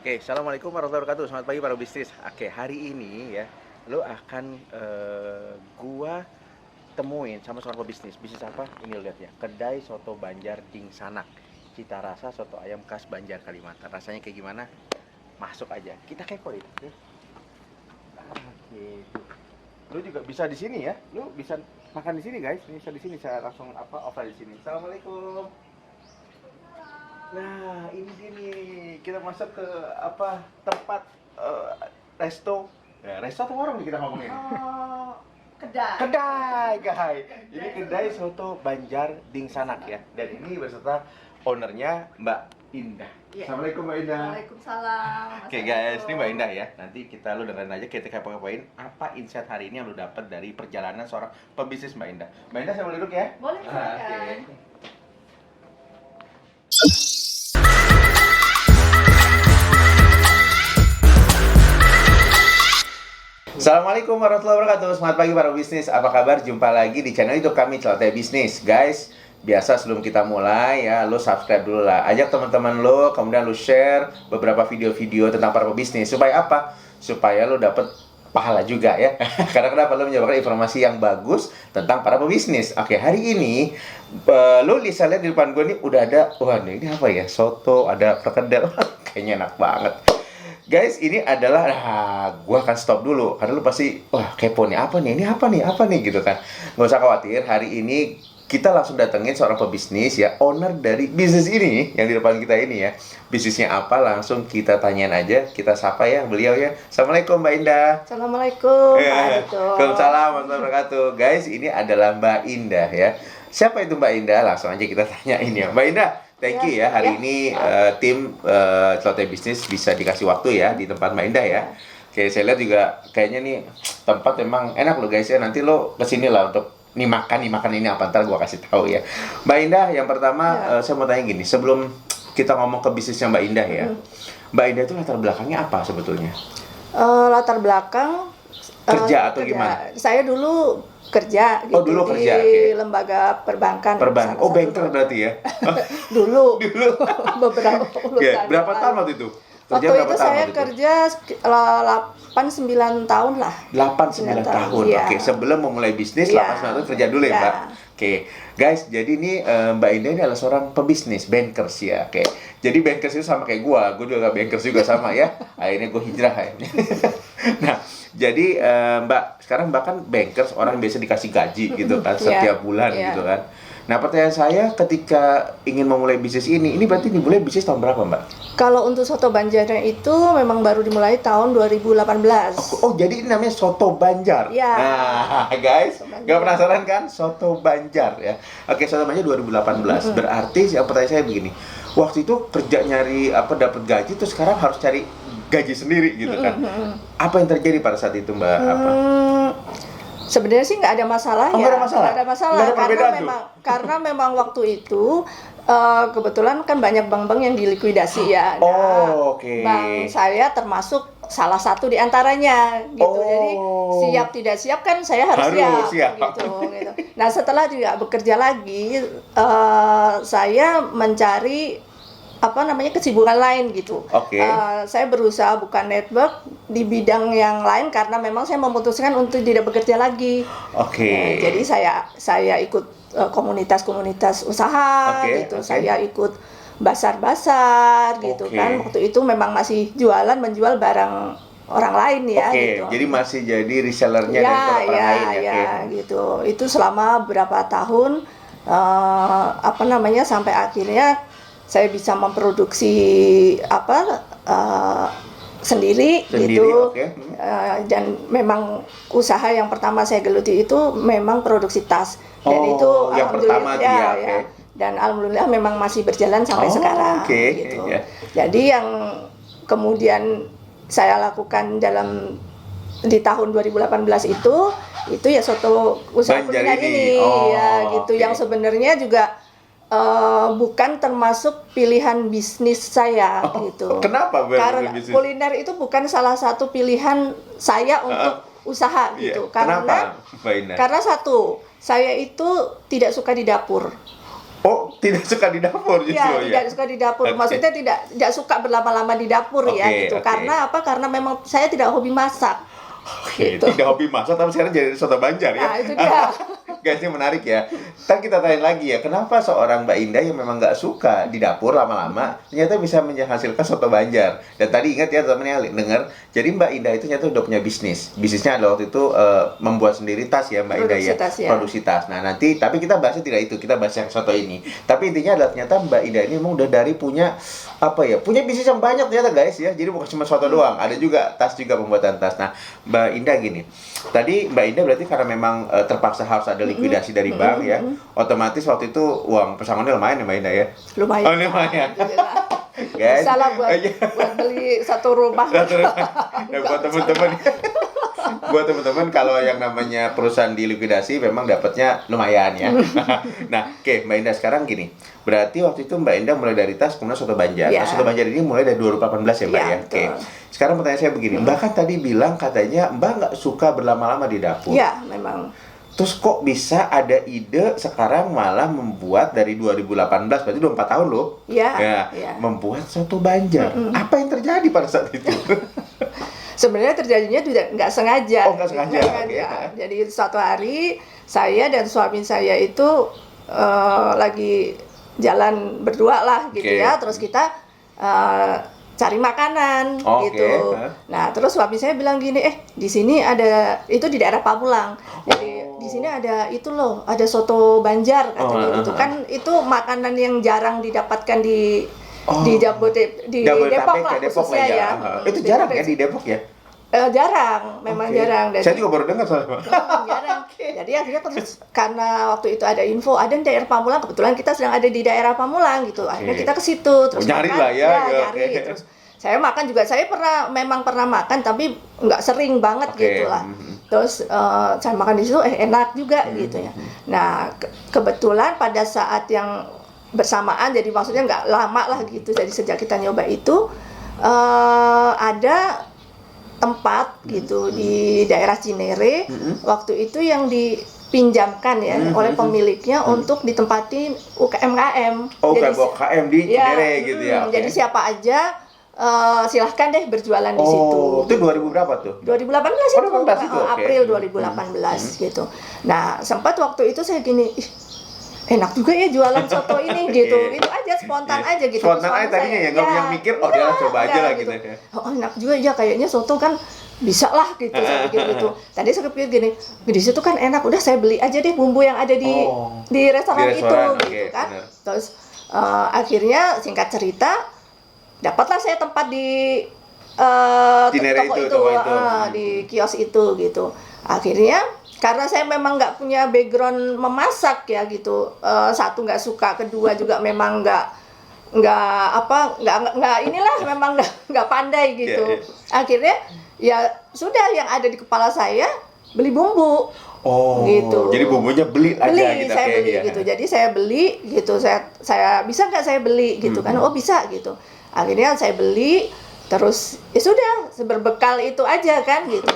Oke, assalamualaikum warahmatullahi wabarakatuh. Selamat pagi para bisnis. Oke, hari ini ya, lo akan gua temuin sama seorang pebisnis. Bisnis apa? Ini lo lihat ya, kedai soto Banjar Ding Sanak. Cita rasa soto ayam khas Banjar Kalimantan. Rasanya kayak gimana? Masuk aja. Kita kepoin. Oke. Oke. Lo juga bisa di sini ya. Lo bisa makan di sini guys. Bisa di sini. Saya langsung offline di sini. Assalamualaikum. Nah, ini dia nih. Kita masuk ke tempat resto. Ya, resto atau warung nih kita ngomongin? Oh, kedai. Kedai, guys. Ini kedai soto Banjar Ding Sanak ya. Dan ini beserta ownernya Mbak Indah. Iya. Assalamualaikum Mbak Indah. Waalaikumsalam. Oke guys, ini Mbak Indah ya. Nanti lu dengerin aja kita kepo-kepoin apa insight hari ini yang lu dapat dari perjalanan seorang pebisnis Mbak Indah. Mbak Indah, saya boleh duduk ya? Boleh, silakan. Oke. Assalamualaikum warahmatullahi wabarakatuh. Selamat pagi para bisnis. Apa kabar? Jumpa lagi di channel YouTube kami Celoteh Bisnis. Guys, biasa sebelum kita mulai ya, lo subscribe dulu lah. Ajak teman-teman lo, kemudian lo share beberapa video-video tentang para pebisnis. Supaya apa? Supaya lo dapet pahala juga ya. Karena kenapa? Lo menyebarkan informasi yang bagus tentang para pebisnis. Oke, hari ini lo bisa lihat di depan gue nih udah ada, wah ini apa ya? Soto, ada perkedel. Kayaknya enak banget. Guys, ini adalah, gua akan stop dulu. Karena lu pasti, wah kepo nih, apa nih, ini apa nih, gitu kan. Nggak usah khawatir, hari ini kita langsung datengin seorang pebisnis ya, owner dari bisnis ini, yang di depan kita ini ya. Bisnisnya apa, langsung kita tanyain aja, kita sapa ya beliau ya. Assalamualaikum Mbak Indah. Assalamualaikum, Pak Adito. Waalaikumsalam warahmatullahi wabarakatuh. Guys, ini adalah Mbak Indah ya. Siapa itu Mbak Indah? Langsung aja kita tanyain ya. Mbak Indah, thank you ya. Hari ini tim Celoteh Bisnis bisa dikasih waktu ya di tempat Mbak Indah ya. Oke, saya lihat juga kayaknya nih tempat memang enak loh guys ya. Nanti lo kesini lah untuk nih makan ini apa, ntar gua kasih tahu ya. Mbak Indah, yang pertama saya mau tanya gini, sebelum kita ngomong ke bisnisnya Mbak Indah ya. Mbak Indah itu latar belakangnya apa sebetulnya? Latar belakang Kerja atau gimana? Saya dulu kerja gitu dulu di kerja, oke. lembaga perbankan. Perbankan. Oh, banker berarti ya. Dulu. Dulu. Beberapa puluh Ya, tahun. berapa tahun waktu itu? Waktu itu saya kerja 8-9 tahun lah. 8-9 tahun. Iya. Oke, sebelum memulai bisnis, Iya. 8-9 tahun kerja dulu ya, Iya. Mbak. Oke, guys, jadi ini Mbak Indah ini adalah seorang pebisnis, bankers ya. Oke, jadi bankers itu sama kayak gua juga bankers juga sama ya. Akhirnya gua hijrah ya. Nah, jadi Mbak, sekarang Mbak kan bankers, orang biasa dikasih gaji gitu kan, setiap bulan gitu kan. Nah, pertanyaan saya ketika ingin memulai bisnis ini berarti dimulai bisnis tahun berapa, Mbak? Kalau untuk soto Banjarnya itu memang baru dimulai tahun 2018. Oh, jadi ini namanya soto Banjar. Ya. Nah, guys, nggak penasaran kan? Soto Banjar ya. Oke, soto Banjar 2018. Berarti pertanyaan saya begini. Waktu itu kerja nyari dapat gaji, terus sekarang harus cari gaji sendiri gitu kan. Apa yang terjadi pada saat itu, Mbak? Sebenarnya sih nggak ada masalah ya. Nggak ada masalah? Nggak ada masalah Nggak ada perbedaan karena memang waktu itu kebetulan kan banyak bank-bank yang dilikuidasi ya. Oh, oke. Bank saya termasuk salah satu di antaranya gitu. Jadi siap tidak siap kan saya harus siap. Gitu. Nah, setelah tidak bekerja lagi, saya mencari kesibukan lain gitu. Oke. Saya berusaha buka network di bidang yang lain karena memang saya memutuskan untuk tidak bekerja lagi. Oke. Jadi saya ikut komunitas-komunitas usaha gitu. Saya ikut basar-basar gitu kan. Waktu itu memang masih menjual barang orang lain ya gitu. Jadi masih jadi resellernya dari orang lain ya. Gitu. Itu selama berapa tahun sampai akhirnya saya bisa memproduksi sendiri gitu. Dan memang usaha yang pertama saya geluti itu memang produksi tas. Dan itu yang pertama ya. Dan alhamdulillah memang masih berjalan sampai sekarang gitu. Jadi yang kemudian saya lakukan di tahun 2018 itu ya soto usaha kuliner ini ya gitu, yang sebenarnya juga bukan termasuk pilihan bisnis saya gitu. Kenapa? Karena kuliner itu bukan salah satu pilihan saya untuk usaha gitu. Kenapa, Karena satu, saya itu tidak suka di dapur. Oh, tidak suka di dapur justru ya? ya? Tidak suka di dapur. Maksudnya tidak suka berlama-lama di dapur ya gitu. Karena apa? Karena memang saya tidak hobi masak. Oke, tidak hobi masak tapi sekarang jadi soto Banjar ya. Nah, itu dia. Guys, ini menarik ya. Ntar kita tanya lagi ya, kenapa seorang Mbak Indah yang memang nggak suka di dapur lama-lama ternyata bisa menghasilkan soto Banjar. Dan tadi ingat ya teman-teman yang dengar, jadi Mbak Indah itu ternyata udah punya bisnis. Bisnisnya adalah waktu itu membuat sendiri tas ya Mbak Indah ya. Produksi tas. Nah nanti, tapi kita bahasnya tidak itu, kita bahas yang soto ini. Tapi intinya adalah ternyata Mbak Indah ini memang udah dari punya apa ya, punya bisnis yang banyak ternyata guys ya. Jadi bukan cuma soto doang, ada juga tas juga pembuatan tas. Nah Mbak Indah gini, tadi Mbak Indah berarti karena memang terpaksa harus ada likuidasi dari bank ya, otomatis waktu itu uang pesangonnya lumayan ya Mbak Indah ya? Lumayan. Oh lumayan. Guys, bisa lah buat beli satu rumah. Nah, buat teman-teman kalau yang namanya perusahaan dilikuidasi memang dapatnya lumayan ya. Nah, oke, Mbak Indah sekarang gini. Berarti waktu itu Mbak Indah mulai dari tas kemudian soto Banjar. Ya. Nah, soto Banjar ini mulai dari 2018 ya, Mbak ya. Oke. Sekarang pertanyaan saya begini, Mbak kan tadi bilang katanya Mbak nggak suka berlama-lama di dapur. Iya, memang. Terus kok bisa ada ide sekarang malah membuat dari 2018, berarti udah 4 tahun loh. Iya. Ya, membuat soto Banjar. Apa yang terjadi pada saat itu? Sebenarnya terjadinya tidak nggak sengaja. Oh, nggak sengaja. Okay. Jadi suatu hari saya dan suami saya itu lagi jalan berdua lah gitu ya. Terus kita cari makanan gitu. Nah, terus suami saya bilang gini, di sini ada, itu di daerah Pamulang. Jadi di sini ada itu loh, ada soto Banjar katanya gitu. Kan itu makanan yang jarang didapatkan di Depok lah khususnya ya. Itu jarang ya di Depok ya? Jarang, memang jarang. Dan saya juga baru dengar soalnya. Jarang. Jadi akhirnya terus karena waktu itu ada info ada di daerah Pamulang, kebetulan kita sedang ada di daerah Pamulang gitu. Akhirnya kita ke situ terus nyari makan, lah ya. Nyari. Terus saya makan juga, saya memang pernah makan tapi nggak sering banget gitu lah. Terus saya makan di situ enak juga gitu ya. Nah, kebetulan pada saat yang bersamaan, jadi maksudnya nggak lama lah gitu. Jadi sejak kita nyoba itu ada tempat gitu di daerah Cinere waktu itu yang dipinjamkan ya oleh pemiliknya untuk ditempatin UKM. Oh, jadi UKM di Cinere gitu ya. Jadi siapa aja silahkan deh berjualan di situ. Itu 2000 berapa tuh? 2018 itu. 2018 itu, April 2018 gitu. Nah, sempat waktu itu saya gini, enak juga ya jualan soto ini gitu. Itu aja spontan aja gitu. Spontan aja tadinya ya, nggak punya mikir, dia coba aja lah gitu. Oh, enak juga ya, kayaknya soto kan bisa lah gitu, saya pikir gitu. Tadi saya pikir gini, di situ kan enak, udah saya beli aja deh bumbu yang ada di restoran itu gitu kan. Terus akhirnya singkat cerita, dapatlah saya tempat di toko itu, di kios itu gitu. Akhirnya karena saya memang nggak punya background memasak ya gitu, satu nggak suka, kedua juga memang nggak inilah, memang nggak pandai gitu. Akhirnya ya sudah, yang ada di kepala saya beli bumbu. Gitu. Jadi bumbunya beli aja gitu. Saya beli gitu. Jadi saya beli gitu. Saya bisa nggak saya beli gitu kan? Oh bisa gitu. Akhirnya saya beli, terus ya sudah, berbekal itu aja kan gitu.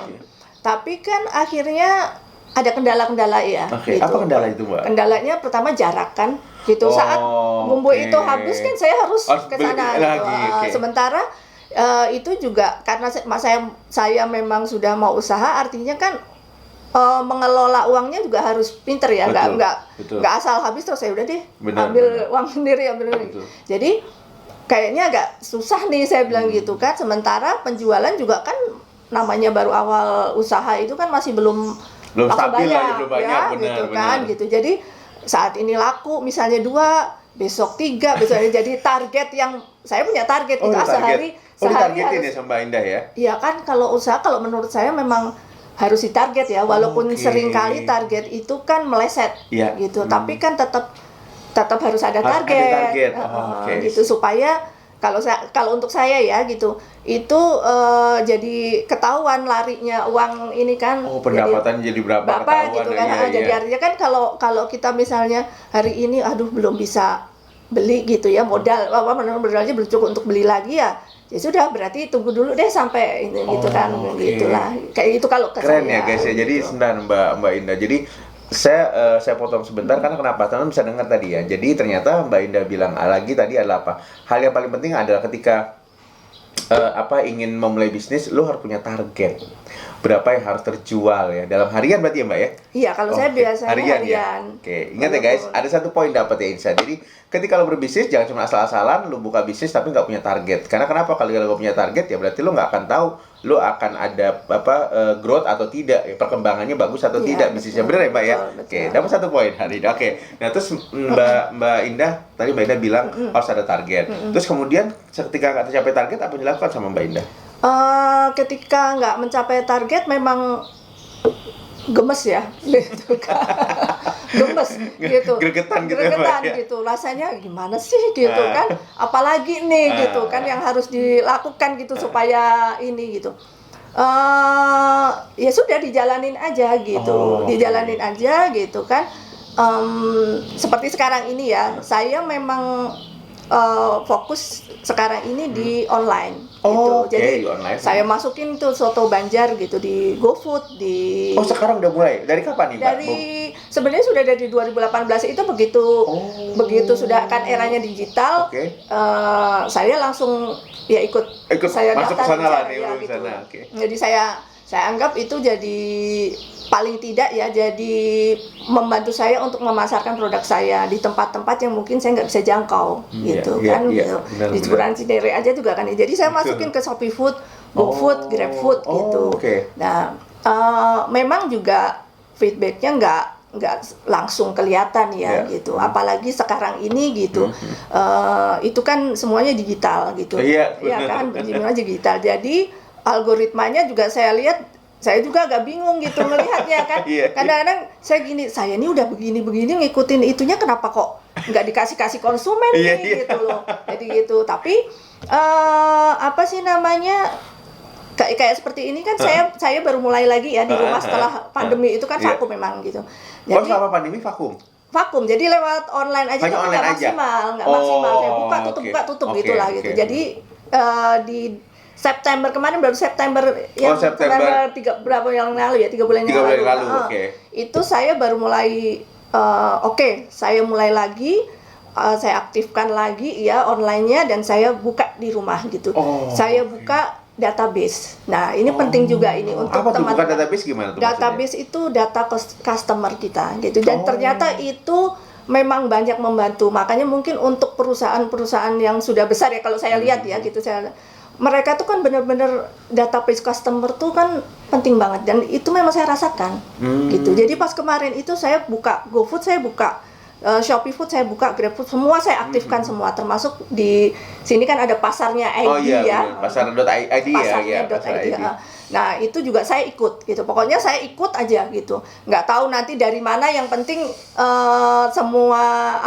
Tapi kan akhirnya ada kendala-kendala ya. Gitu. Apa kendala itu, Mbak? Kendalanya pertama jarak kan, gitu. Saat bumbu itu habis kan saya harus ke sana. Gitu. Sementara itu juga karena saya memang sudah mau usaha, artinya kan mengelola uangnya juga harus pinter ya, nggak asal habis terus saya udah deh ambil uang sendiri ya bener. Jadi kayaknya agak susah nih saya bilang gitu kan. Sementara penjualan juga kan namanya baru awal usaha itu kan masih belum stabil banyak, belum banyak, ya, benar, gitu kan benar. gitu. Jadi saat ini laku misalnya 2, besok 3, besoknya jadi target yang saya punya target itu sehari ditargetin harus, ya sama Mbak Indah ya? Iya kan, kalau usaha kalau menurut saya memang harus ditarget ya, walaupun seringkali target itu kan meleset gitu, tapi kan tetap harus ada target, gitu supaya kalau untuk saya ya gitu, itu jadi ketahuan larinya uang ini kan. Pendapatan jadi berapa ketahuan gitu kan. Jadi artinya kan kalau kita misalnya hari ini belum bisa beli gitu ya, modalnya belum cukup untuk beli lagi ya sudah, berarti tunggu dulu deh sampai ini gitu kan, gitulah. Kayak itu kalau keren saya, ya guys ya. Jadi gitu. sebentar Mbak Indah. Jadi Saya potong sebentar karena kenapa? Teman bisa dengar tadi ya. Jadi ternyata Mbak Indah bilang lagi tadi adalah apa? Hal yang paling penting adalah ketika ingin memulai bisnis, lo harus punya target. Berapa yang harus terjual ya? Dalam harian berarti ya Mbak ya? Iya, kalau saya biasanya harian. Ya? Oke, ingat ya guys, ada satu poin dapat ya Insa. Jadi ketika lo berbisnis, jangan cuma asal-asalan lo buka bisnis tapi nggak punya target. Karena kenapa? Kalau lo punya target ya berarti lo nggak akan tahu lo akan ada growth atau tidak, perkembangannya bagus atau tidak bisnisnya. Benar ya Mbak ya? Oke, dapat satu poin hari ini. Oke, nah terus Mbak Indah, tadi Mbak Indah bilang harus ada target. Terus kemudian ketika nggak tercapai target, apa yang dilakukan sama Mbak Indah? Ketika nggak mencapai target memang gemes ya, gitu kan. Gemes gitu. Gregetan gitu. Rasanya gimana sih gitu kan? Apalagi nih gitu kan yang harus dilakukan gitu supaya ini gitu. Ya sudah dijalanin aja gitu. Dijalanin aja gitu kan. Seperti sekarang ini ya, saya memang fokus sekarang ini di online gitu. Jadi online. saya masukin tuh soto Banjar gitu di GoFood di. Oh, sekarang udah mulai. Dari kapan nih, Mbak? Sebenarnya sudah dari 2018 itu begitu sudah kan eranya digital. Saya langsung ya ikut saya masuk ke sana lah nih, gitu. Sana. Jadi saya anggap itu jadi paling tidak ya jadi membantu saya untuk memasarkan produk saya di tempat-tempat yang mungkin saya nggak bisa jangkau gitu kan. Di Jepang Cinere aja juga kan. Jadi saya masukin ke Shopee Food, GoFood, GrabFood gitu. Nah, memang juga feedbacknya nggak langsung kelihatan ya gitu. Apalagi sekarang ini gitu. Itu kan semuanya digital gitu. Ya kan, semuanya digital. Jadi algoritmanya juga saya lihat, saya juga agak bingung gitu melihatnya kan. Kadang-kadang saya ini udah begini-begini ngikutin itunya, kenapa kok nggak dikasih konsumen nih gitu loh. Jadi gitu. Tapi apa sih namanya, kayak seperti ini kan saya baru mulai lagi ya di rumah setelah pandemi itu kan vakum memang gitu. Jadi selama pandemi vakum. Jadi lewat online aja tapi nggak maksimal. Saya buka tutup gitulah gitu. Jadi di September kemarin, baru September yang September 3 bulan yang lalu. Itu saya baru mulai saya mulai lagi, saya aktifkan lagi ya online-nya dan saya buka di rumah gitu. Saya buka database. Nah, ini penting juga ini untuk teman-teman. Buka database gimana tuh? Database itu data customer kita gitu. Dan ternyata itu memang banyak membantu. Makanya mungkin untuk perusahaan-perusahaan yang sudah besar ya, kalau saya lihat ya gitu, mereka tuh kan benar-benar database customer tuh kan penting banget dan itu memang saya rasakan gitu. Jadi pas kemarin itu saya buka GoFood, saya buka Shopee Food, saya buka GrabFood, semua saya aktifkan semua, termasuk di sini kan ada pasarnya ID pasar.id ya. Nah itu juga saya ikut gitu. Pokoknya saya ikut aja gitu. Nggak tahu nanti dari mana, yang penting semua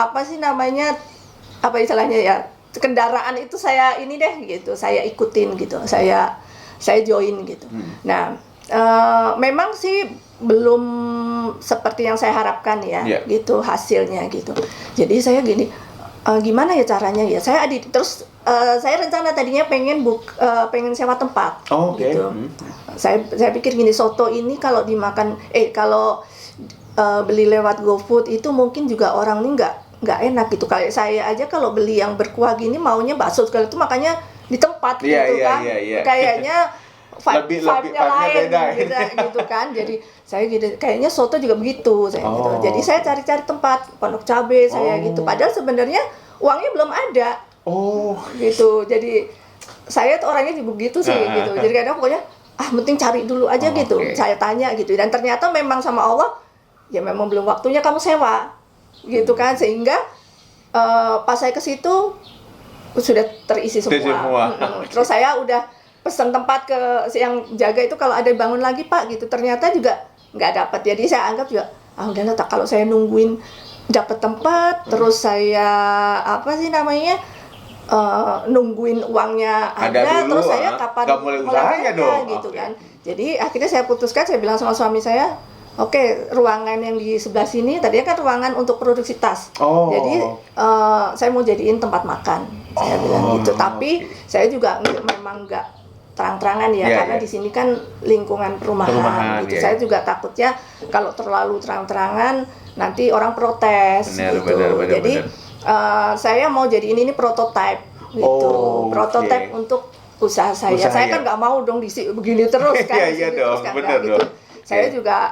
istilahnya ya, kendaraan itu saya ini deh gitu, saya ikutin gitu, saya join gitu. Nah, memang sih belum seperti yang saya harapkan ya, gitu hasilnya gitu. Jadi saya gini, gimana ya caranya ya? Saya saya rencana tadinya pengen sewa tempat, gitu. Saya pikir gini, soto ini kalau dimakan, kalau beli lewat GoFood itu mungkin juga orang ini nggak enak gitu. Kayak saya aja kalau beli yang berkuah gini maunya bakso segala itu, makanya di tempat gitu kan. Kayaknya vibe-nya lain gitu kan. Jadi saya gitu, kayaknya soto juga begitu gitu. Jadi saya cari-cari tempat pondok cabe saya gitu. Padahal sebenarnya uangnya belum ada. Gitu. Jadi saya tuh orangnya juga begitu sih gitu. Jadi kadang pokoknya penting cari dulu aja gitu. Saya tanya gitu, dan ternyata memang sama Allah ya memang belum waktunya kamu sewa. Gitu kan, sehingga pas saya ke situ sudah terisi semua. Terus saya udah pesan tempat ke yang jaga itu, kalau ada bangun lagi Pak gitu, ternyata juga nggak dapat. Jadi saya anggap juga udahlah, kalau saya nungguin dapat tempat terus saya nungguin uangnya ada dulu, terus saya kapan mulai usahanya dong gitu kan. Jadi akhirnya saya putuskan, saya bilang sama suami saya, ruangan yang di sebelah sini tadinya kan ruangan untuk produksi tas. Jadi saya mau jadiin tempat makan. Saya bilang gitu. Tapi saya juga memang nggak terang-terangan ya, karena di sini kan lingkungan perumahan gitu. Saya juga takutnya kalau terlalu terang-terangan nanti orang protes gitu. Jadi saya mau jadi ini prototipe gitu, prototipe untuk usaha saya. Saya kan nggak mau dong begini terus kan, terus kan gitu. Saya juga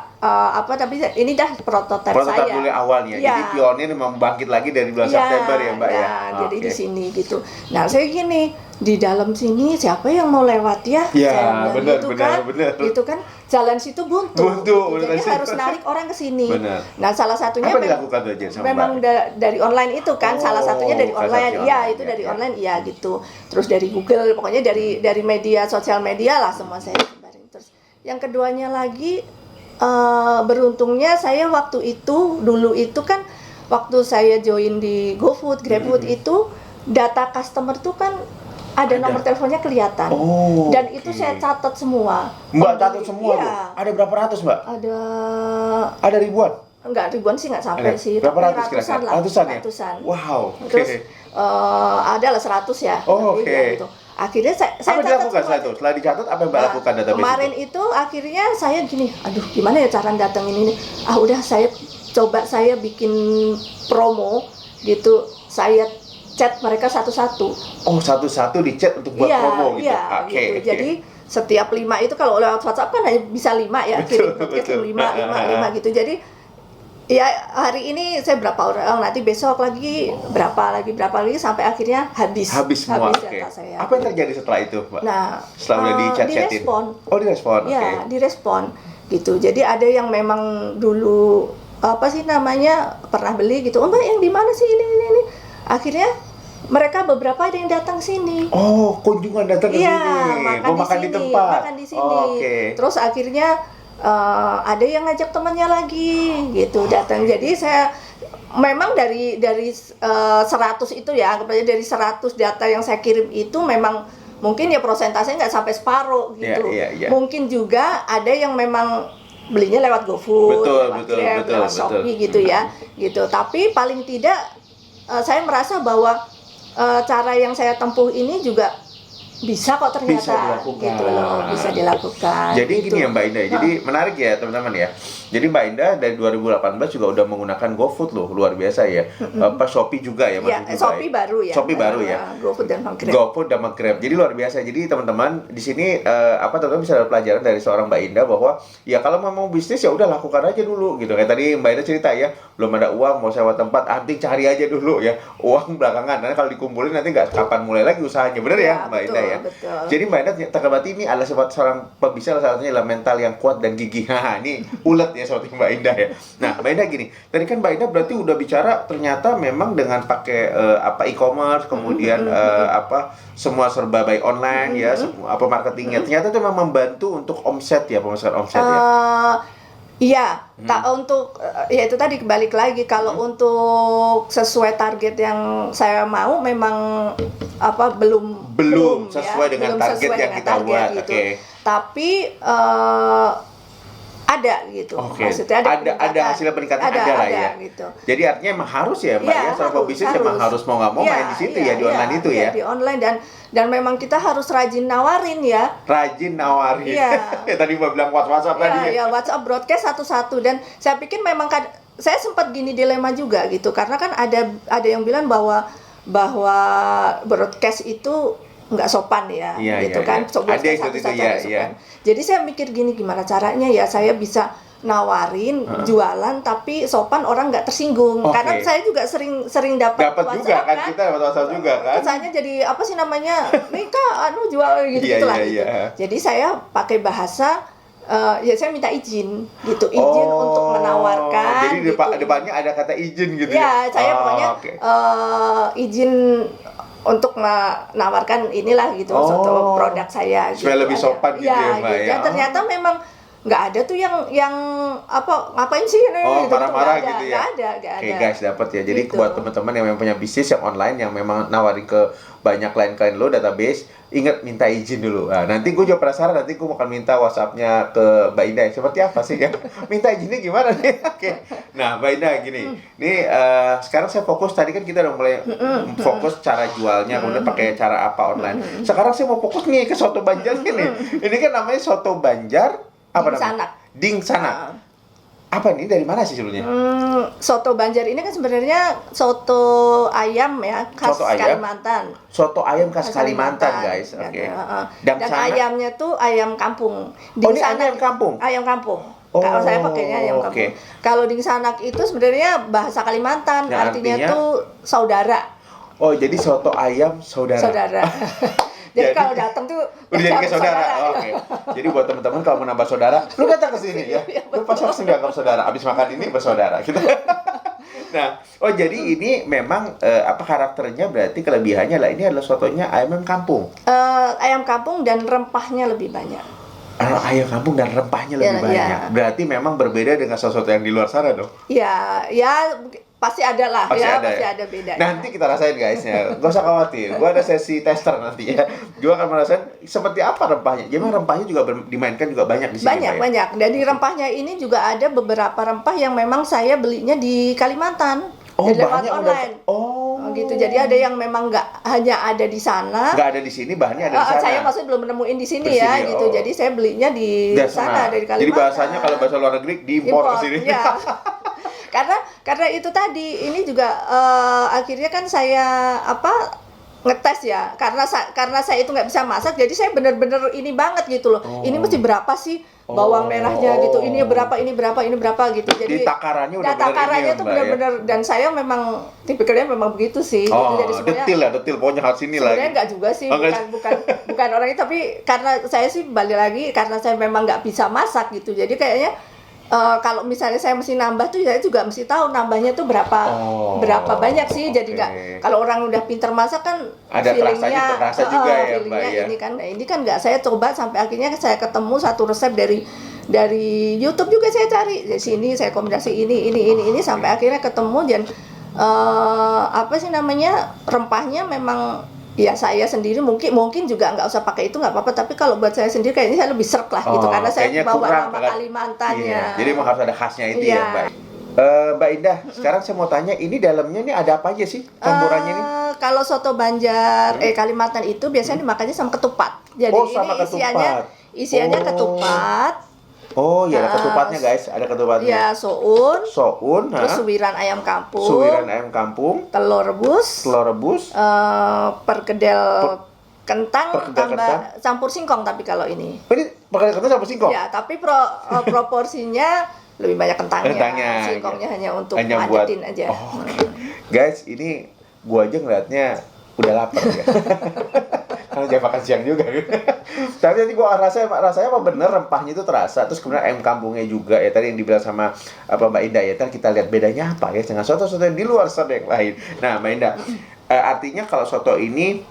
tapi ini dah prototipe saya. Prototipe dulu awalnya. Jadi pionir membangkit lagi dari bulan September ya, Mbak ya. Jadi di sini gitu. Nah, saya gini, di dalam sini siapa yang mau lewat ya? Ya, benar. Gitu kan. Jalan situ buntu. Jadi harus narik orang ke sini. Nah, salah satunya apa dilakukan tuh Jen sama memang dari online itu kan, salah satunya dari online. Iya, itu dari online iya gitu. Terus dari Google, pokoknya dari media sosial media lah semua saya sebarin. Terus yang keduanya lagi beruntungnya saya dulu itu kan waktu saya join di GoFood, GrabFood itu data customer tuh kan ada nomor teleponnya kelihatan. Dan itu saya catat semua. Mbak catat semua tuh? Ada berapa ratus, Mbak? Ada ribuan? Enggak, ribuan sih nggak sampai sih. Berapa ratus kira-kira? Ratusan ya? Wow. Terus adalah 100 ya. Gitu. Akhirnya saya apa dilakukan setelah dicatat, apa yang Mbak lakukan database kemarin itu akhirnya saya gini, aduh gimana ya cara datengin ini, udah saya bikin promo gitu, saya chat mereka satu-satu. Satu-satu di chat untuk buat promo gitu? Gitu. Jadi setiap 5 itu kalau lewat WhatsApp kan hanya bisa 5 ya, kirim 5 gitu. Jadi ya hari ini saya berapa orang, nanti besok lagi berapa lagi sampai akhirnya habis semua. Data saya. Apa yang terjadi setelah itu, Mbak? Nah, setelah udah di-chat-chatin. Direspon. Ya, direspon gitu. Jadi ada yang memang dulu pernah beli gitu. Mbak yang di mana sih ini? Akhirnya mereka beberapa ada yang datang sini. Kunjungan datang ke sini. Makan di tempat. Makan di sini. Terus akhirnya ada yang ngajak temannya lagi gitu datang. Jadi saya memang dari 100 itu ya, anggap aja dari 100 data yang saya kirim itu memang mungkin ya persentasenya nggak sampai separuh gitu. Mungkin juga ada yang memang belinya lewat GoFood, lewat Shopee gitu ya. Gitu. Tapi paling tidak saya merasa bahwa cara yang saya tempuh ini juga bisa kok ternyata bisa dilakukan. Jadi gini ya Mbak Indah, jadi menarik ya teman-teman ya. Jadi Mbak Indah dari 2018 juga udah menggunakan GoFood loh, luar biasa ya. Shopee juga ya, Shopee baru ya. Shopee baru ya. GoFood dan Grab. Jadi luar biasa. Jadi teman-teman di sini teman-teman bisa dapat pelajaran dari seorang Mbak Indah bahwa ya kalau mau bisnis ya udah lakukan aja dulu gitu. Kayak tadi Mbak Indah cerita ya, belum ada uang mau sewa tempat, nanti cari aja dulu ya. Uang belakangan. Nanti kalau dikumpulin nanti nggak kapan mulai lagi usahanya. Bener ya Mbak Indah ya. Betul. Jadi Mbak Indah terkebati ini adalah seorang pembisnis, salah satunya adalah mental yang kuat dan gigih. Ini ulet ya seperti Mbak Indah ya. Nah Mbak Indah gini, tadi kan Mbak Indah berarti udah bicara ternyata memang dengan pakai e-commerce, kemudian semua serba by online ya, semua marketingnya ternyata itu memang membantu untuk omset ya, pemasukan omset ya. Iya, untuk ya itu tadi balik lagi kalau untuk sesuai target yang saya mau memang belum sesuai dengan target yang kita buat gitu. Tapi ada gitu. Maksudnya ada hasil peningkatan lah ya. Gitu. Jadi artinya emang harus ya Mbak ya, seorang pebisnis emang harus mau nggak mau main di situ ya, di online itu ya. Di online dan memang kita harus rajin nawarin ya. Tadi Mbak bilang WhatsApp tadi. Ya, WhatsApp broadcast satu-satu dan saya pikir memang saya sempat gini dilema juga gitu karena kan ada yang bilang bahwa broadcast itu nggak sopan ya, gitu kan. Ada itu ya. Jadi saya mikir gini, gimana caranya ya saya bisa nawarin jualan tapi sopan, orang nggak tersinggung. Karena saya juga sering dapat juga kan, kita dapat WhatsApp juga kan. Kesannya jadi apa sih namanya, nih kak jual gitu lah. Gitu. Jadi saya pakai bahasa ya saya minta izin gitu, izin untuk menawarkan. Jadi depannya ada kata izin gitu ya. Saya pokoknya izin untuk menawarkan inilah gitu suatu produk saya. Supaya lebih sopan gitu ya Mbak ya. Dan ternyata memang nggak ada tuh yang apa ngapain sih ini Oh, gitu, marah-marah nggak ada, gitu ya. nggak ada. Oke guys, dapat ya. Jadi Gitu. buat teman-teman yang memang punya bisnis yang online yang memang nawarin ke banyak klien-klien lo database, ingat minta izin dulu. Nah, nanti gue juga penasaran, nanti gue akan minta WhatsApp-nya ke Mbak Indah. Seperti apa sih ya? Minta izinnya gimana nih? Oke. Nah, Mbak Indah gini. Nih sekarang saya fokus, tadi kan kita udah mulai fokus cara jualnya, kemudian pakai cara apa online. Sekarang saya mau fokus nih ke soto Banjar ini. Ini kan namanya soto Banjar apa namanya? Sanak. Ding Sanak. Apa ini dari mana sih sebelumnya? Soto Banjar ini kan sebenarnya soto ayam ya khas Soto ayam? Kalimantan. Soto ayam khas Kalimantan, guys. Ya, Oke. Dan Sanak? ayamnya tuh ayam kampung. Oh, ini ayam kampung? Ayam kampung. Oh, Kalau saya pakainya ayam kampung. oke. Kalau Ding Sanak itu sebenarnya bahasa Kalimantan, Yang artinya artinya? tuh saudara. Oh, jadi soto ayam saudara. Saudara. Jadi Jadi- kalau datang tuh Udah jadi kayak saudara. saudara. Oh, oke. Jadi buat teman-teman kalau mau nambah saudara, lu datang ke sini ya. Lu pasti langsung dianggap saudara. Abis makan ini bersaudara gitu. Nah, oh jadi ini memang apa karakternya berarti kelebihannya lah ini adalah sotonya ayam kampung. Ayam kampung dan rempahnya lebih banyak. Ayam kampung dan rempahnya lebih Ya, banyak. ya. Berarti memang berbeda dengan sesuatu yang di luar sana dong. Ya, pasti ada lah Pasti ya, ada pasti ya? ada bedanya. Nanti kita rasain guys ya, gak usah khawatir. Gua ada sesi tester nanti ya. Gua akan merasain seperti apa rempahnya. Jadi rempahnya juga dimainkan juga banyak di sini. Banyak, Pak, ya? banyak. Dari rempahnya ini juga ada beberapa rempah yang memang saya belinya di Kalimantan. Oh, Jadi lewat bahannya online. Oh, Gitu. Jadi ada yang memang nggak hanya ada di sana. nggak ada di sini, bahannya ada di sana. Saya maksudnya belum nemuin di sini Di ya, sini, gitu. oh. Jadi saya belinya di Dari sana dari Kalimantan. Jadi bahasanya kalau bahasa luar negeri diimpor ke sini. Ya. karena itu tadi ini juga akhirnya kan saya ngetes ya karena saya itu nggak bisa masak, jadi saya bener-bener ini banget gitu loh. Oh. Ini mesti berapa sih bawang merahnya gitu, ini berapa gitu. Jadi takarannya udah takarannya tuh bener-bener, dan saya memang tipikalnya memang begitu sih. Oh, gitu. Jadi sebenarnya detil pokoknya harus ini lagi. sebenarnya nggak juga sih, Oh, nggak. bukan orang itu, tapi karena saya sih balik lagi karena saya memang nggak bisa masak gitu. Jadi kayaknya kalau misalnya saya mesti nambah tuh saya juga mesti tahu nambahnya tuh berapa banyak sih. Jadi oke. nggak, kalau orang udah pinter masak kan Ada terasa juga ya, Mbak, feelingnya ya. ini kan nggak saya coba sampai akhirnya saya ketemu satu resep dari YouTube juga saya cari di sini, saya kombinasi ini sampai akhirnya ketemu. Dan apa sih namanya, rempahnya memang ya saya sendiri mungkin juga nggak usah pakai itu nggak apa-apa, tapi kalau buat saya sendiri kayaknya saya lebih serk lah gitu, karena saya kayaknya bawa kurang, nama kan? Kalimantannya. Iya, jadi memang harus ada khasnya itu Iya. ya, Mbak. Mbak Indah, sekarang saya mau tanya, ini dalamnya ini ada apa aja sih campurannya ini? Kalau soto Banjar Kalimantan itu biasanya dimakannya sama ketupat. Jadi Oh, ini sama ketupat. isiannya Oh. ketupat. Oh, ya ada ketupatnya guys, ada ketupatnya. Ya, soun, Soun, terus suwiran ayam kampung, suwiran ayam kampung, telur rebus, telur rebus, perkedel kentang perkedel tambah kentang. campur singkong, tapi kalau ini. Oh, ini pakai kentang sama singkong? Ya, tapi proporsinya lebih banyak kentangnya. Kentangnya, Singkongnya hanya untuk hanya buat ngagetin aja. Oh, oke. Guys, ini gua aja ngeliatnya udah lapar ya. Karena jangan makan siang juga. Tapi nanti gua rasanya apa bener rempahnya itu terasa. Terus kemudian ayam kampungnya juga ya tadi yang dibilang sama Mbak Indah ya. Ntar kita lihat bedanya apa ya dengan soto-soto yang di luar sana yang lain. Nah, Mbak Indah, artinya kalau soto ini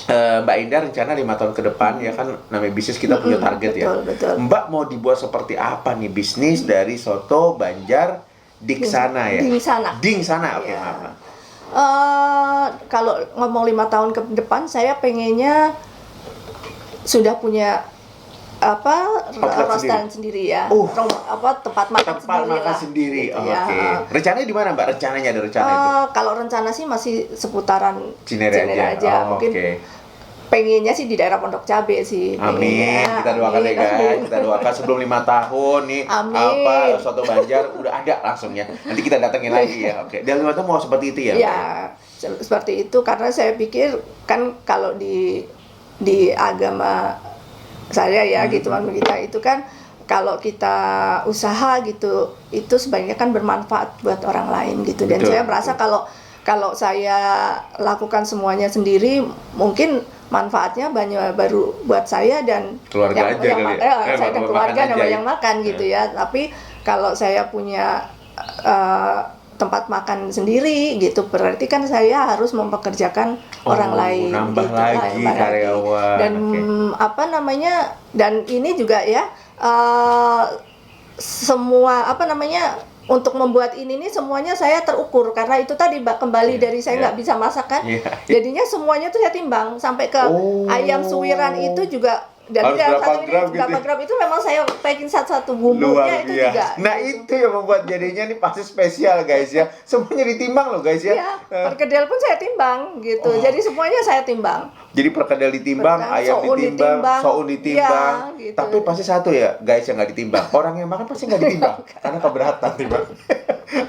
Mbak Indah rencana 5 tahun ke depan ya kan, namanya bisnis kita punya target ya. Betul. Mbak mau dibuat seperti apa nih bisnis dari soto Banjar Diksana ya? Ding sana. Oke, Ya. maaf. Pak. Kalau ngomong 5 tahun ke depan, saya pengennya sudah punya roastan sendiri ya. Tempat makan sendiri. Gitu Oh, ya. oke. Rencananya di mana, Mbak? Rencananya ada rencana itu? Kalau rencana sih masih seputaran Cinere aja. Oh, Mungkin oke. pengennya sih di daerah Pondok Cabe sih. Amin, pengennya. kita doakan Amin, deh guys, amin. kita doakan sebelum 5 tahun nih Amin. soto Banjar udah ada langsung ya. Nanti kita datengin lagi ya. Oke. Dan 5 tahun mau seperti itu ya? Ya, seperti itu, karena saya pikir kan kalau di agama saya ya gitu kan, kita itu kan kalau kita usaha gitu itu sebenarnya kan bermanfaat buat orang lain gitu. Dan Betul, saya merasa kalau saya lakukan semuanya sendiri mungkin manfaatnya baru buat saya dan Keluarga aja kali ya? saya dan buat keluarga makan dan aja yang ya? makan gitu ya. Tapi kalau saya punya tempat makan sendiri gitu, berarti kan saya harus mempekerjakan orang lain, nambah gitu, lagi karyawan. dan Oke. dan ini juga ya, eh, semua apa namanya untuk membuat ini nih semuanya saya terukur karena itu tadi Mbak kembali dari saya nggak bisa masak kan, jadinya semuanya tuh saya timbang sampai ke ayam suwiran itu juga. Dan harus berapa gram gitu. Berapa gram itu memang saya packing satu-satu bumbunya itu juga. Nah gitu. itu yang membuat jadinya nih pasti spesial guys ya. Semuanya ditimbang loh guys ya. Iya, perkedel pun saya timbang gitu. Jadi semuanya saya timbang. Jadi perkedel ditimbang, ayam ditimbang, soun ditimbang. Ya, gitu. Tapi pasti satu ya guys yang nggak ditimbang. Orang yang makan pasti nggak ditimbang karena keberatan timbang.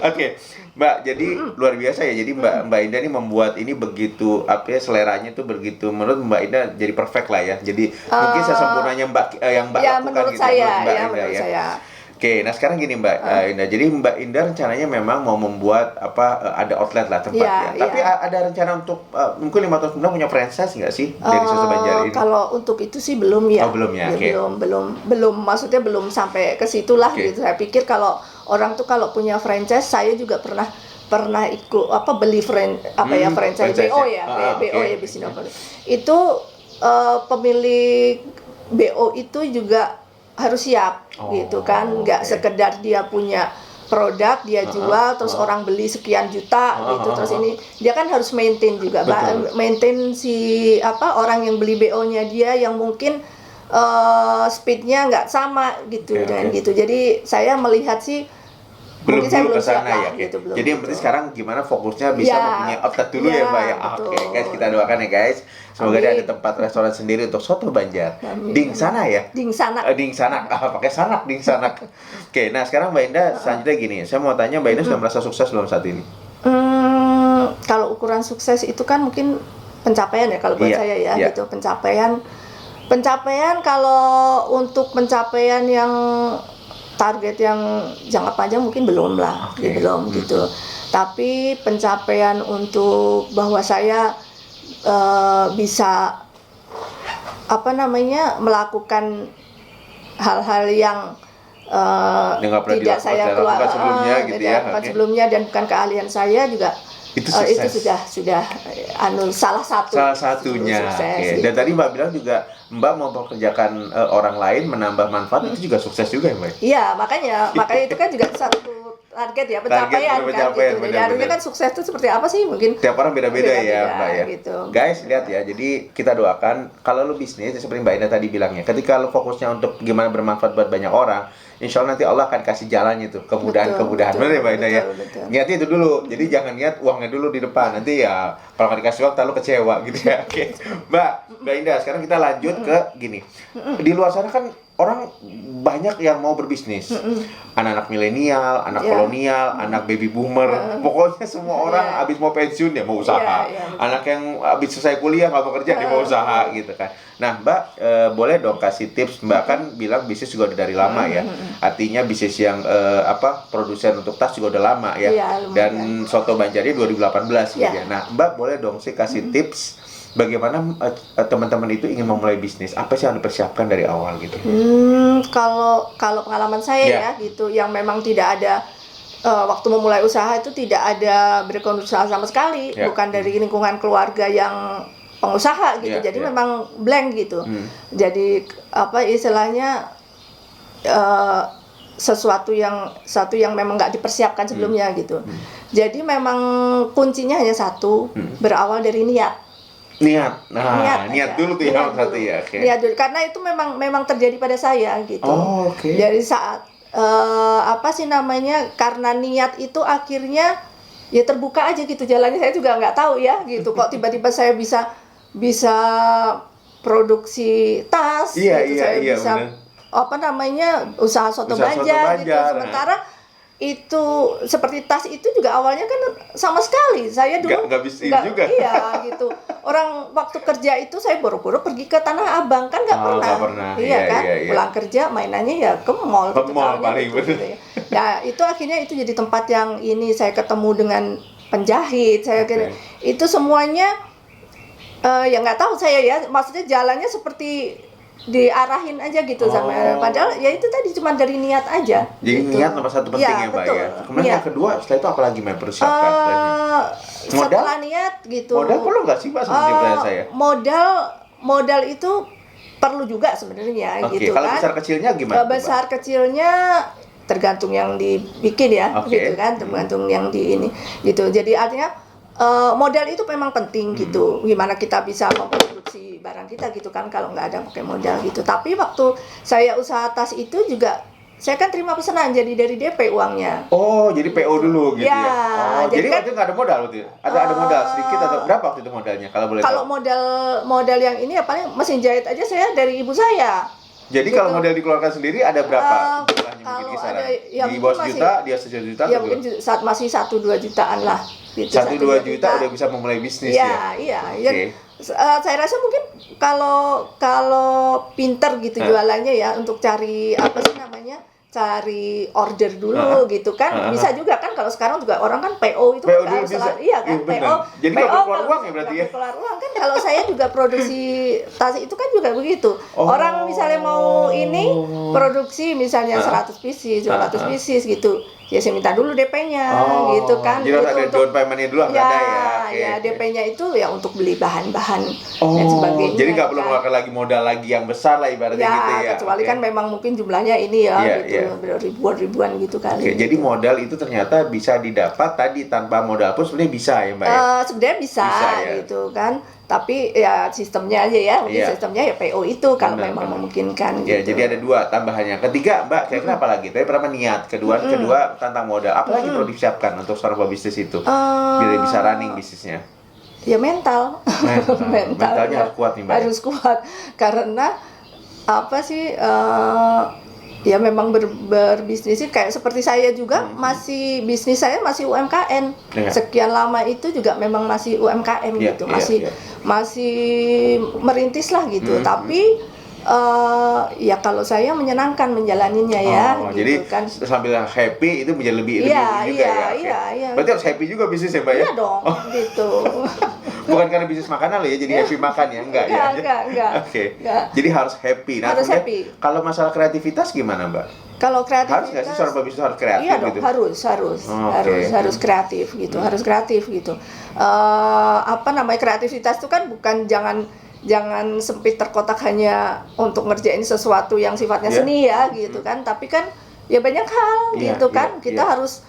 Oke, Mbak, jadi luar biasa ya. Jadi Mbak Indah ini membuat ini begitu apa ya, seleranya tuh begitu menurut Mbak Indah jadi perfect lah ya. Jadi mungkin sesempurnanya yang Mbak ya, lakukan menurut gitu saya, menurut Mbak ya, Indah menurut ya. saya. Oke, nah sekarang gini Mbak Indah. Jadi Mbak Indah rencananya memang mau membuat ada outlet lah tempatnya. Tapi ada rencana untuk mungkin 5 tahun kemudian punya franchise nggak sih dari Soto Banjar ini? Kalau untuk itu sih belum ya. Oh, belum ya. Okay. Belum maksudnya belum sampai ke situlah gitu. Saya pikir kalau orang tuh kalau punya franchise, saya juga pernah ikut beli franchise BO ya, BO ya Bisinopolis. Itu pemilik BO itu juga harus siap gitu kan, nggak sekedar dia punya produk dia jual terus orang beli sekian juta gitu, terus ini dia kan harus maintain juga, maintain si orang yang beli BO-nya dia yang mungkin speednya nggak sama gitu dan gitu. Jadi saya melihat sih belum saya dulu kesana ya. gitu, belum jadi yang penting sekarang gimana fokusnya bisa mempunyai outlet dulu ya Mbak ya. Oke guys, kita doakan ya guys, semoga dia ada tempat restoran sendiri untuk Soto Banjar. Ding sana ya, Ding Sanak pakai sanak Ding Sanak. Oke, nah sekarang Mbak Indah selanjutnya gini, saya mau tanya Mbak Indah sudah merasa sukses belum saat ini? Kalau ukuran sukses itu kan mungkin pencapaian ya kalau buat saya ya gitu, pencapaian kalau untuk pencapaian yang target yang jangka panjang mungkin belum lah, belum gitu. Tapi pencapaian untuk bahwa saya bisa melakukan hal-hal yang tidak saya lakukan sebelumnya dan bukan keahlian saya juga. Itu sudah salah satunya. Sukses, dan tadi Mbak bilang juga Mbak mau mempekerjakan orang lain menambah manfaat, itu juga sukses juga ya Mbak? Iya, makanya itu kan juga satu target ya, pencapaian kan gitu. Jadi harusnya kan sukses itu seperti apa sih, mungkin tiap orang beda-beda ya Mbak ya gitu. Guys lihat ya, jadi kita doakan kalau lu bisnis seperti Mbak Indah tadi bilangnya, ketika lu fokusnya untuk gimana bermanfaat buat banyak orang, insya Allah nanti Allah akan kasih jalannya tuh, kemudahan bener ya Mbak Indah ya. Niatnya itu dulu, jadi jangan niat uangnya dulu di depan, nanti ya kalau nggak dikasih uang terlalu kecewa gitu ya. Oke, Mbak Indah, sekarang kita lanjut ke gini. Di luar sana kan orang banyak yang mau berbisnis, anak-anak milenial, anak kolonial, anak baby boomer, pokoknya semua orang habis mau pensiun dia mau usaha, anak yang habis selesai kuliah nggak mau kerja dia mau usaha gitu kan. Nah Mbak, boleh dong kasih tips, Mbak kan bilang bisnis juga udah dari lama ya, artinya bisnis yang produsen untuk tas juga udah lama ya, dan Soto Banjarnya 2018 gitu ya. Nah Mbak boleh dong sih kasih tips bagaimana teman-teman itu ingin memulai bisnis, apa sih yang dipersiapkan dari awal gitu? Kalau pengalaman saya ya gitu, yang memang tidak ada waktu memulai usaha itu tidak ada background usaha sama sekali, bukan dari lingkungan keluarga yang pengusaha gitu, jadi memang blank gitu. Jadi istilahnya sesuatu yang memang nggak dipersiapkan sebelumnya gitu. Jadi memang kuncinya hanya satu, berawal dari niat. Niat dulu tuh yang satu ya. Niat dulu, karena itu memang terjadi pada saya gitu. Jadi saat karena niat itu akhirnya ya terbuka aja gitu jalannya. Saya juga nggak tahu ya gitu, kok tiba-tiba saya bisa produksi tas gitu, saya bisa usaha Soto Banjar gitu. Sementara itu seperti tas itu juga awalnya kan sama sekali saya dulu nggak juga. Iya gitu. Orang waktu kerja itu saya boro-boro pergi ke Tanah Abang kan nggak pernah. Iya. Pulang kerja mainannya ya ke mall. Ke mall paling gitu ya. Nah itu akhirnya itu jadi tempat yang ini saya ketemu dengan penjahit. Itu semuanya ya nggak tahu saya ya. Maksudnya jalannya seperti diarahin aja gitu sama, padahal ya itu tadi cuma dari niat aja. Jadi gitu. Niat nomor satu penting ya Mbak ya. Kemudian yang kedua setelah itu apa lagi Mbak persiapkan? Setelah niat gitu. Modal perlu nggak sih Mbak sebenarnya saya? Modal itu perlu juga sebenarnya gitu Kalau kan. besar kecilnya gimana? Besar kecilnya tergantung yang dibikin ya, gitu kan, tergantung yang di ini gitu. Jadi artinya modal itu memang penting gitu. Gimana kita bisa memproduksi barang kita gitu kan kalau nggak ada pakai modal gitu. Tapi waktu saya usaha tas itu juga saya kan terima pesanan jadi dari DP uangnya. Oh, jadi PO dulu gitu ya. Oh, jadi kan, waktu itu nggak ada modal waktu itu? Ada modal sedikit atau berapa waktu itu modalnya kalau boleh kalau tahu? modal yang ini ya paling mesin jahit aja saya dari ibu saya. Jadi gitu. kalau modal dikeluarkan sendiri ada berapa jumlahnya mungkin Kalau kisaran? ada yang Di bawah masih- sejuta, dia sejuta Ya atau mungkin saat masih 1-2 jutaan lah. Gitu, 1-2 juta udah bisa memulai bisnis ya? Iya. Oke. Saya rasa mungkin kalau pinter gitu jualannya ya untuk cari apa sih namanya, cari order dulu gitu kan, bisa juga kan. Kalau sekarang juga orang kan PO itu PO kan dulu harus bisa. iya kan, Iya, benar. PO. Jadi nggak perlu keluar uang ya berarti ya? Nggak perlu keluar uang kan. Kalau saya juga produksi tas itu kan juga begitu. Orang misalnya mau ini produksi misalnya 100 pieces, 200 pieces gitu. Ya saya minta dulu DP-nya gitu kan. Jadi harus Itu ada down payment-nya dulu nggak ada ya? Ya DP-nya itu ya untuk beli bahan-bahan dan sebagainya. Jadi nggak perlu kan. mengeluarkan lagi modal lagi yang besar lah ibaratnya gitu ya? Kecuali kan memang mungkin jumlahnya ini ya gitu, ribuan gitu kali. Jadi modal itu ternyata bisa didapat tadi tanpa modal pun sebenarnya bisa ya Mbak ya? Sebenarnya bisa ya? gitu kan. Tapi ya sistemnya aja ya, mungkin sistemnya ya PO itu kalau memang memungkinkan Ya, gitu. jadi ada 2 tambahannya. Ketiga, Mbak, kira-kira apa lagi? Tadi pertama niat, kedua tentang modal. Apa lagi perlu disiapkan untuk seorang pebisnis itu? Biar bisa running bisnisnya. Ya mental. Mentalnya harus kuat nih, Mbak. Harus kuat karena apa sih ya memang berbisnis sih kayak seperti saya juga masih bisnis saya masih UMKM. Sekian lama itu juga memang masih UMKM gitu. Masih merintis lah gitu. Tapi ya kalau saya menyenangkan menjalaninya ya gitu jadi kan. sambil happy itu menjadi lebih juga Iya. Berarti harus happy juga bisnis ya Mbak ya? Iya dong gitu. Bukan karena bisnis makanan loh ya jadi happy makan ya? Enggak ya? Enggak. Oke. Jadi harus happy. Nah, harus happy. Kalau masalah kreativitas gimana Mbak? Kalau kreativitas harus nggak sih seorang pebisnis harus kreatif iya dong, gitu? harus kreatif gitu, harus kreatif gitu. Apa namanya kreativitas itu kan bukan jangan sempit terkotak hanya untuk ngerjain sesuatu yang sifatnya seni ya gitu kan, tapi kan ya banyak hal gitu kan kita harus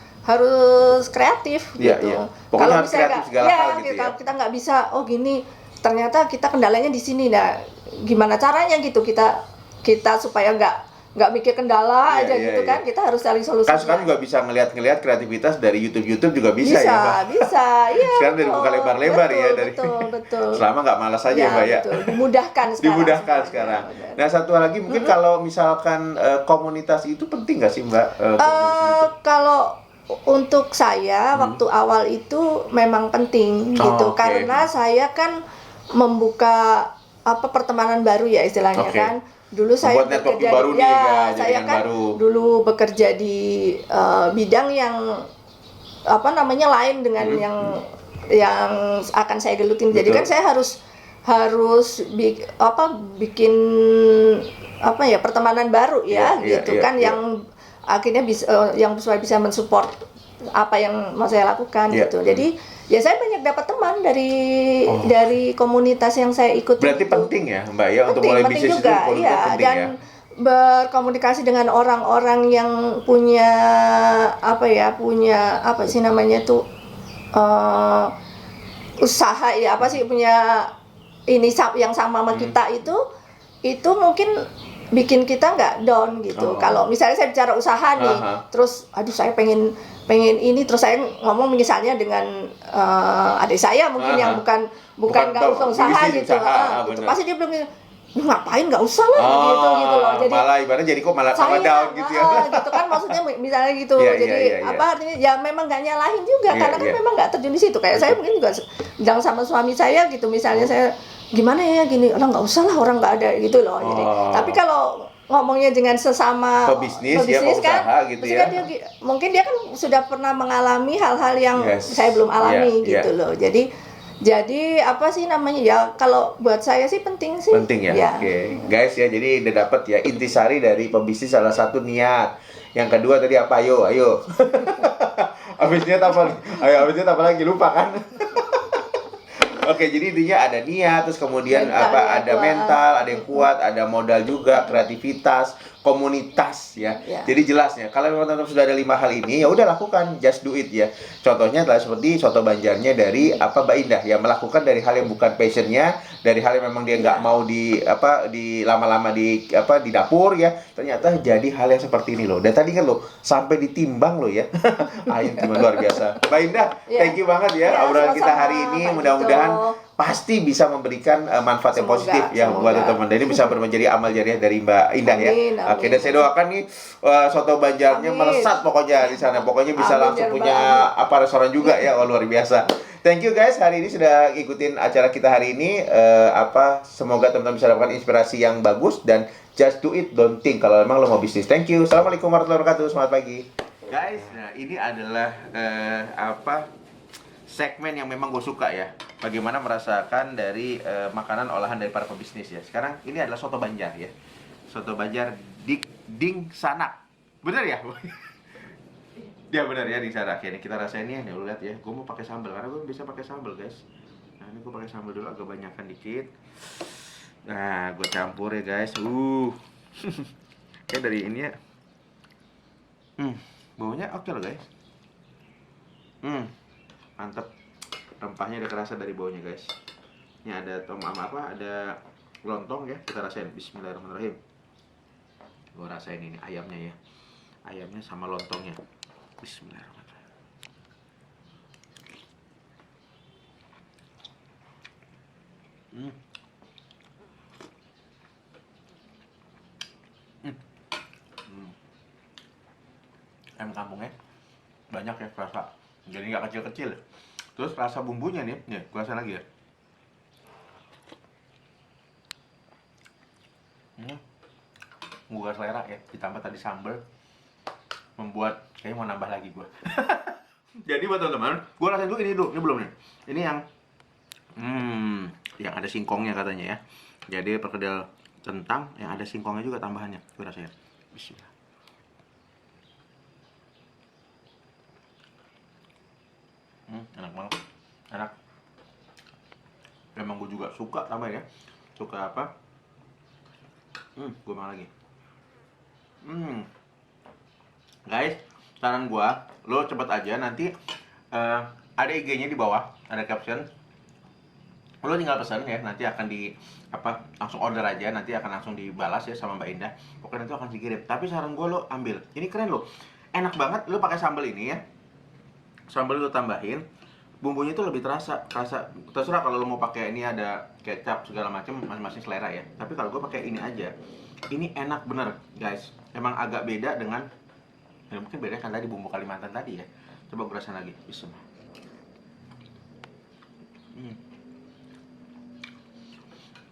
kreatif gitu. Kalau misalnya kalau kita nggak bisa gini ternyata kita kendalanya di sini, nah gimana caranya gitu kita supaya nggak mikir kendala aja gitu kan, kita harus cari solusi. Kan sekarang juga bisa ngelihat kreativitas dari YouTube juga bisa ya Mbak? Bisa, iya. Sekarang dari buka lebar-lebar ya dari. Betul. Selama nggak malas aja Mbak ya. Betul. Dimudahkan sekarang. Nah satu lagi mungkin kalau misalkan komunitas itu penting nggak sih Mbak? Kalau untuk saya waktu awal itu memang penting gitu karena saya kan membuka pertemanan baru ya istilahnya kan. Dulu saya bekerja baru saya kan dulu bekerja di bidang yang lain dengan yang akan saya gelutin. Jadi kan saya harus bikin pertemanan baru ya kan yang akhirnya yang bisa mensupport apa yang mau saya lakukan gitu. Jadi ya saya banyak dapat teman dari komunitas yang saya ikuti. Berarti itu penting ya Mbak ya untuk mulai bisnis juga, itu penting dan ya. Berkomunikasi dengan orang-orang yang punya usaha ya punya ini yang sama sama kita itu mungkin bikin kita nggak down gitu. Kalau misalnya saya bicara usaha nih, terus saya pengen ini, terus saya ngomong misalnya dengan adik saya mungkin yang bukan nggak usaha gitu, pasti dia bilang ngapain nggak usah lah gitu loh. Jadi malah ibaratnya jadi kok malah down gitu ya. Gitu kan maksudnya misalnya gitu. Jadi artinya ya memang nggak nyalahin juga karena kan memang nggak terjun di situ. Kayak saya mungkin juga bilang sama suami saya gitu, misalnya saya gimana ya gini, nggak usah lah, orang nggak ada gitu loh. Jadi tapi kalau ngomongnya dengan sesama pebisnis kan gitu ya. Mungkin dia kan sudah pernah mengalami hal-hal yang saya belum alami gitu loh. Jadi apa sih namanya ya, kalau buat saya sih penting sih. Penting ya. Oke. Guys ya, jadi udah dapat ya intisari dari pebisnis, salah satu niat. Yang kedua tadi apa? Ayo. Habis niat apa? Habis niat apa lagi? Lupa kan? Oke, jadi intinya ada niat, terus kemudian Mental apa? ya, Ada kuat. mental, ada yang kuat, ada modal juga, kreativitas, komunitas ya. Ya. Jadi jelasnya, kalau memang teman-teman sudah ada 5 hal ini, ya udah lakukan, just do it ya. Contohnya adalah seperti soto Banjarnya dari apa Mbak Indah ya, melakukan dari hal yang bukan passionnya, dari hal yang memang dia nggak Ya. mau di apa di lama-lama di apa di dapur ya, ternyata jadi hal yang seperti ini loh. Dan tadi kan loh sampai ditimbang loh ya. Ayam timbang luar biasa. Mbak Indah, Ya. thank you banget ya, Ya, obrolan kita sama-sama, hari ini. Pak Mudah-mudahan Gito. pasti bisa memberikan manfaat yang Semoga, positif ya buat semoga. teman-teman. Dan ini bisa menjadi amal jariah dari Mbak Indah ya. Amin, Oke, amin. dan saya doakan nih soto Banjarnya Amin. melesat pokoknya di sana. Pokoknya bisa Amin, langsung ya punya Rabbal apa restoran juga ya. Wah, luar biasa. Thank you guys hari ini sudah ikutin acara kita hari ini. Semoga teman-teman bisa dapatkan inspirasi yang bagus dan just do it, don't think kalau memang lo mau bisnis. Thank you. Assalamualaikum warahmatullahi wabarakatuh. Selamat pagi. Guys, nah ini adalah segmen yang memang gue suka ya. Bagaimana merasakan dari makanan olahan dari para pebisnis ya. Sekarang ini adalah soto Banjar ya. Soto Banjar Ding Sanak. Bener ya? Dia bener ya Ding Sanak. Ya, ini kita rasain ya. Nih lu lihat ya. Gue mau pakai sambal karena gue bisa pakai sambal guys. Nah ini gue pakai sambal dulu agak banyakan dikit. Nah gue campur ya guys. Kayak dari ini ya. Baunya oke loh guys. Mantep. Rempahnya udah kerasa dari baunya guys. Ini ada ada lontong ya. Kita rasain. Bismillahirrahmanirrahim. Gue rasain ini ayamnya ya. Ayamnya sama lontongnya. Bismillahirrahmanirrahim. Ayam kampungnya banyak ya rasa. Jadi nggak kecil-kecil. Terus rasa bumbunya nih gue rasa lagi ya. Gua selera ya, ditambah tadi sambal membuat kayaknya mau nambah lagi gue. Jadi buat teman-teman, gue rasain dulu ini belum nih. Ini yang ada singkongnya katanya ya. Jadi perkedel kentang yang ada singkongnya juga tambahannya. Gue rasain. Bismillah. Enak banget, enak. Memang gue juga suka tambah ya. Suka apa? Gue mau lagi. Guys, saran gue, lo cepet aja nanti ada IG-nya di bawah, ada caption. Lo tinggal pesan ya, nanti akan langsung order aja, nanti akan langsung dibalas ya sama Mbak Indah. Pokoknya nanti akan dikirim. Tapi saran gue lo ambil, ini keren lo, enak banget. Lo pakai sambal ini ya. Sambal lu tambahin, bumbunya itu lebih terasa terserah kalau lu mau pakai ini ada kecap segala macam, masing-masing selera ya. Tapi kalau gue pakai ini aja, ini enak bener guys. Emang agak beda dengan ya mungkin beda kan tadi bumbu Kalimantan tadi ya. Coba gue rasain lagi. Bismillah.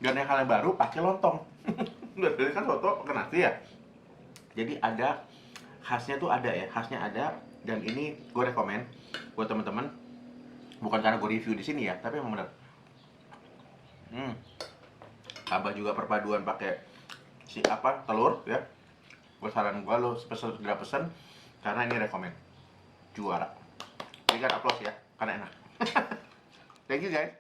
Dan yang hal yang baru pakai lontong. Dari kan soto pakai nasi ya. Jadi ada khasnya tuh ada ya, khasnya ada. Dan ini gue rekomen buat teman-teman, bukan karena gue review di sini ya, tapi emang bener. Tambah juga perpaduan pakai telur ya. Gue saran gue lo pesen karena ini rekomen juara. Berikan aplaus ya, karena enak. Thank you guys.